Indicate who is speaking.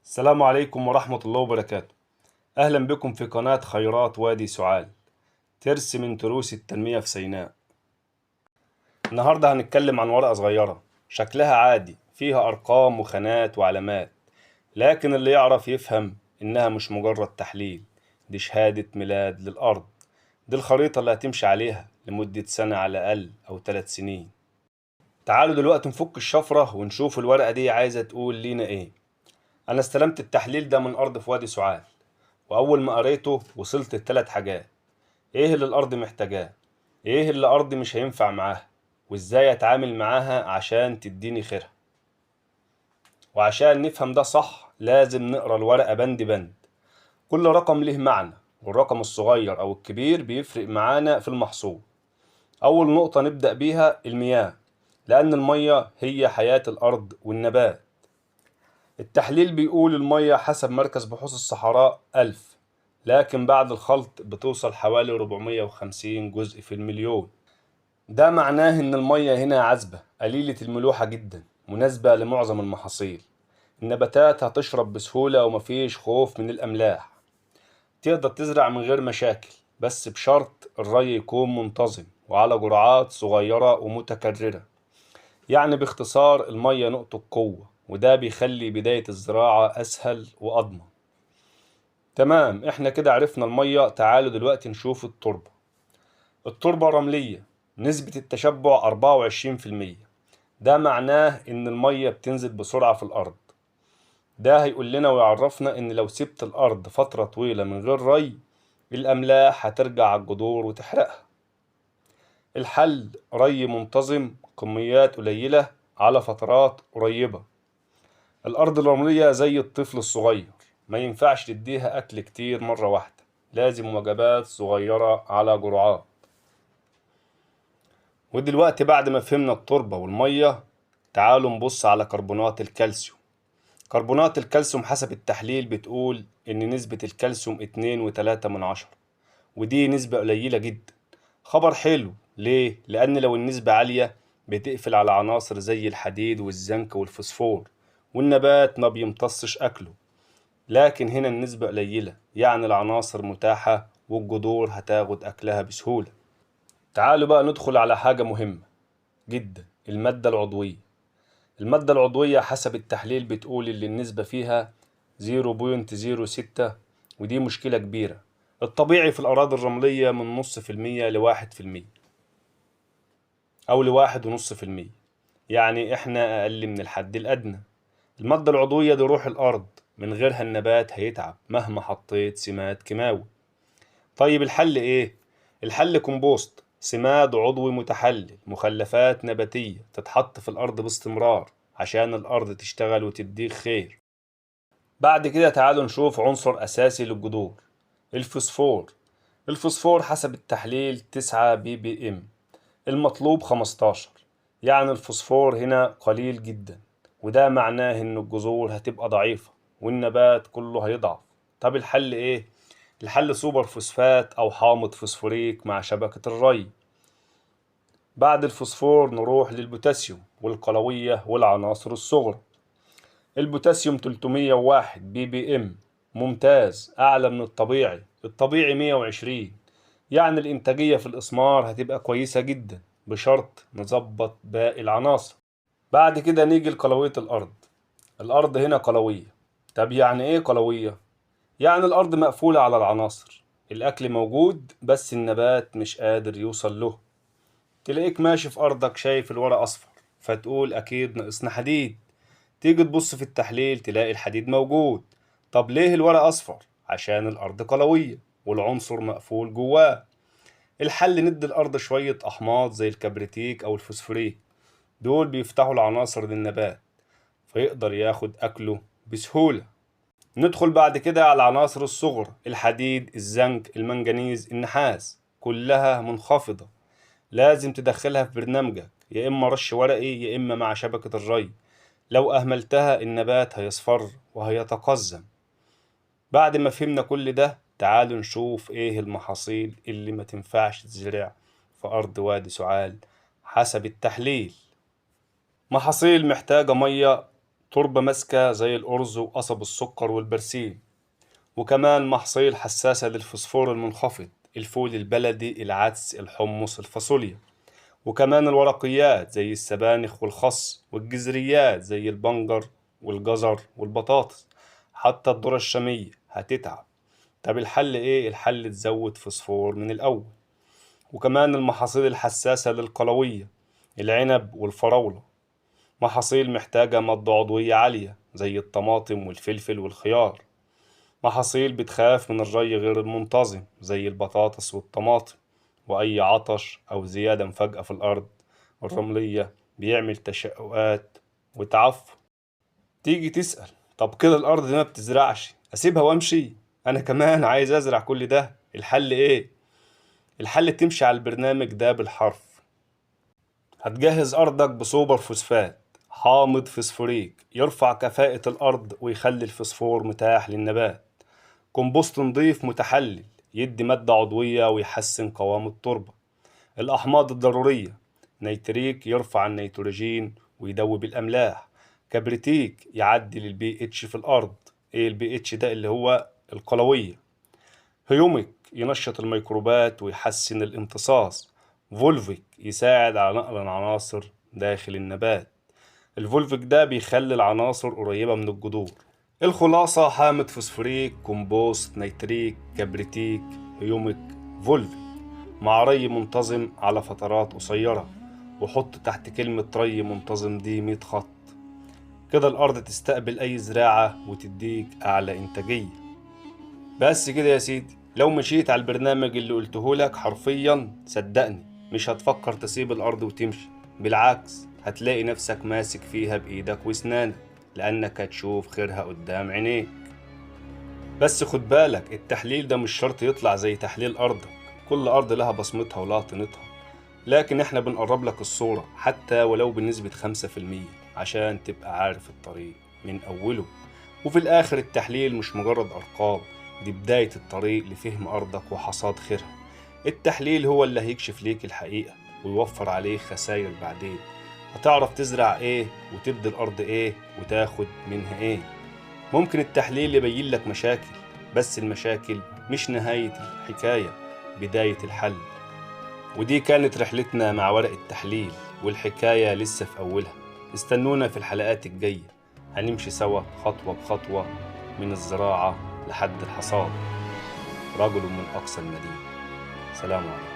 Speaker 1: السلام عليكم ورحمة الله وبركاته. أهلا بكم في قناة خيرات وادي سعال، ترس من تروس التنمية في سيناء. النهاردة هنتكلم عن ورقة صغيرة شكلها عادي، فيها أرقام وخانات وعلامات، لكن اللي يعرف يفهم إنها مش مجرد تحليل، دي شهادة ميلاد للأرض. دي الخريطة اللي هتمشي عليها لمدة سنة على الأقل أو 3 سنين. تعالوا دلوقتي نفك الشفرة ونشوف الورقة دي عايزة تقول لينا إيه. أنا استلمت التحليل ده من أرض في وادي سعال، وأول ما قريته وصلت ل3 حاجات: إيه اللي الأرض محتاجاه، إيه اللي الأرض مش هينفع معاها، وإزاي أتعامل معاها عشان تديني خيرها. وعشان نفهم ده صح لازم نقرأ الورقة بند بند، كل رقم له معنى، والرقم الصغير أو الكبير بيفرق معانا في المحصول. أول نقطة نبدأ بيها المياه، لأن المية هي حياة الأرض والنبات. التحليل بيقول المية حسب مركز بحوث الصحراء 1000، لكن بعد الخلط بتوصل حوالي 450 جزء في المليون. ده معناه إن المية هنا عذبة قليلة الملوحة جدا، مناسبة لمعظم المحاصيل. النباتات هتشرب بسهولة ومفيش خوف من الأملاح. تقدر تزرع من غير مشاكل، بس بشرط الري يكون منتظم وعلى جرعات صغيرة ومتكررة. يعني باختصار المية نقطة قوة، وده بيخلي بداية الزراعة أسهل وأضمن. تمام، احنا كده عرفنا المية. تعالوا دلوقتي نشوف التربة. التربة رملية، نسبة التشبع 24%. ده معناه إن المية بتنزل بسرعة في الأرض. ده هيقول لنا ويعرفنا إن لو سبت الأرض فترة طويلة من غير ري، الأملاح هترجع على الجذور وتحرقها. الحل ري منتظم، كميات قليلة على فترات قريبة. الأرض الرملية زي الطفل الصغير، ما ينفعش تديها أكل كتير مرة واحدة، لازم وجبات صغيرة على جرعات. ودلوقتي بعد ما فهمنا التربة والمية، تعالوا نبص على كربونات الكالسيوم. كربونات الكالسيوم حسب التحليل بتقول إن نسبة الكالسيوم 2.3، ودي نسبة قليلة جدا. خبر حلو، ليه؟ لأن لو النسبة عالية بتقفل على عناصر زي الحديد والزنك والفوسفور، والنبات ما بيمتصش أكله. لكن هنا النسبة قليلة، يعني العناصر متاحة والجذور هتاخد أكلها بسهولة. تعالوا بقى ندخل على حاجة مهمة جدا، المادة العضوية. المادة العضوية حسب التحليل بتقول اللي النسبة فيها 0.06، ودي مشكلة كبيرة. الطبيعي في الأراضي الرملية من نص في المية ل1%، أو ل1.5%، يعني إحنا أقل من الحد الأدنى. المادة العضوية دي روح الأرض، من غيرها النبات هيتعب مهما حطيت سماد كيماوي. طيب الحل إيه؟ الحل كومبوست، سماد عضوي متحلل، مخلفات نباتية تتحط في الأرض باستمرار عشان الأرض تشتغل وتديك خير. بعد كده تعالوا نشوف عنصر أساسي للجذور، الفوسفور. الفوسفور حسب التحليل 9 ppm، المطلوب 15. يعني الفوسفور هنا قليل جدا، وده معناه إن الجذور هتبقى ضعيفة والنبات كله هيضعف. طب الحل إيه؟ الحل سوبر فوسفات أو حامض فوسفوريك مع شبكة الري. بعد الفوسفور نروح للبوتاسيوم والقلوية والعناصر الصغرى. البوتاسيوم 301 ppm، ممتاز، أعلى من الطبيعي. الطبيعي 120. يعني الإنتاجية في الإسمار هتبقى كويسة جدا، بشرط نظبط باقي العناصر. بعد كده نيجي لقلوية الأرض. الأرض هنا قلوية. طب يعني إيه قلوية؟ يعني الأرض مقفولة على العناصر، الأكل موجود بس النبات مش قادر يوصل له. تلاقيك ماشي في أرضك شايف الورق أصفر، فتقول أكيد ناقصنا حديد. تيجي تبص في التحليل تلاقي الحديد موجود. طب ليه الورق أصفر؟ عشان الأرض قلوية والعنصر مقفول جواه. الحل ندي الأرض شوية أحماض زي الكبريتيك أو الفوسفوريك، دول بيفتحوا العناصر للنبات فيقدر ياخد أكله بسهولة. ندخل بعد كده على العناصر الصغرى، الحديد، الزنك، المنجنيز، النحاس، كلها منخفضة. لازم تدخلها في برنامجك، يا إما رش ورقي يا إما مع شبكة الري. لو أهملتها النبات هيصفر وهيتقزم. بعد ما فهمنا كل ده، تعالوا نشوف إيه المحاصيل اللي ما تنفعش تزرع في أرض وادي سعال حسب التحليل. محاصيل محتاجة مية تربة ماسكة زي الأرز وقصب السكر والبرسيم، وكمان محاصيل حساسة للفوسفور المنخفض، الفول البلدي، العدس، الحمص، الفاصوليا، وكمان الورقيات زي السبانخ والخس، والجذريات زي البنجر والجزر والبطاطس. حتى الذرة الشامية هتتعب. طب الحل ايه؟ الحل تزود فوسفور من الأول. وكمان المحاصيل الحساسة للقلوية، العنب والفراولة، محاصيل محتاجة مادة عضوية عالية زي الطماطم والفلفل والخيار. محاصيل بتخاف من الري غير المنتظم زي البطاطس والطماطم. وأي عطش أو زيادة مفاجئة في الأرض الرملية بيعمل تشققات وتعفن. تيجي تسأل، طب كده الأرض دي ما بتزرعش، أسيبها وأمشي؟ أنا كمان عايز أزرع كل ده. الحل إيه؟ الحل تمشي على البرنامج ده بالحرف. هتجهز أرضك بسوبر فوسفات حامض فسفوريك يرفع كفاءة الأرض ويخلي الفسفور متاح للنبات. كومبوست نضيف متحلل يدي مادة عضوية ويحسن قوام التربة. الأحماض الضرورية، نيتريك يرفع النيتروجين ويدوب الأملاح. كبريتيك يعدل البي اتش في الأرض. ايه البي اتش ده؟ اللي هو القلوية. هيوميك ينشط الميكروبات ويحسن الامتصاص. فولفيك يساعد على نقل العناصر داخل النبات. الفولفيك ده بيخلي العناصر قريبة من الجذور. الخلاصة: حامض فوسفوريك، كومبوست، نيتريك، كبريتيك، هيوميك، فولفيك، مع ري منتظم على فترات قصيرة. وحط تحت كلمة ري منتظم دي 100 خط. كده الأرض تستقبل أي زراعة وتديك أعلى إنتاجية. بس كده يا سيدي، لو مشيت على البرنامج اللي قلته لك حرفيا صدقني مش هتفكر تسيب الأرض وتمشي. بالعكس، هتلاقي نفسك ماسك فيها بإيدك واسنانك، لأنك هتشوف خيرها قدام عينيك. بس خد بالك، التحليل ده مش شرط يطلع زي تحليل أرضك. كل أرض لها بصمتها ولها طينتها. لكن احنا بنقرب لك الصورة حتى ولو بنسبة 5% عشان تبقى عارف الطريق من أوله. وفي الآخر التحليل مش مجرد أرقام، دي بداية الطريق لفهم أرضك وحصاد خيرها. التحليل هو اللي هيكشف ليك الحقيقة ويوفر عليك خسائر بعدين. هتعرف تزرع ايه وتبدي الأرض ايه وتاخد منها ايه. ممكن التحليل يبين لك مشاكل، بس المشاكل مش نهاية الحكاية، بداية الحل. ودي كانت رحلتنا مع ورق التحليل، والحكاية لسه في أولها. استنونا في الحلقات الجاية، هنمشي سوا خطوة بخطوة من الزراعة لحد الحصاد. رجل من أقصى المدينة. سلام عليكم.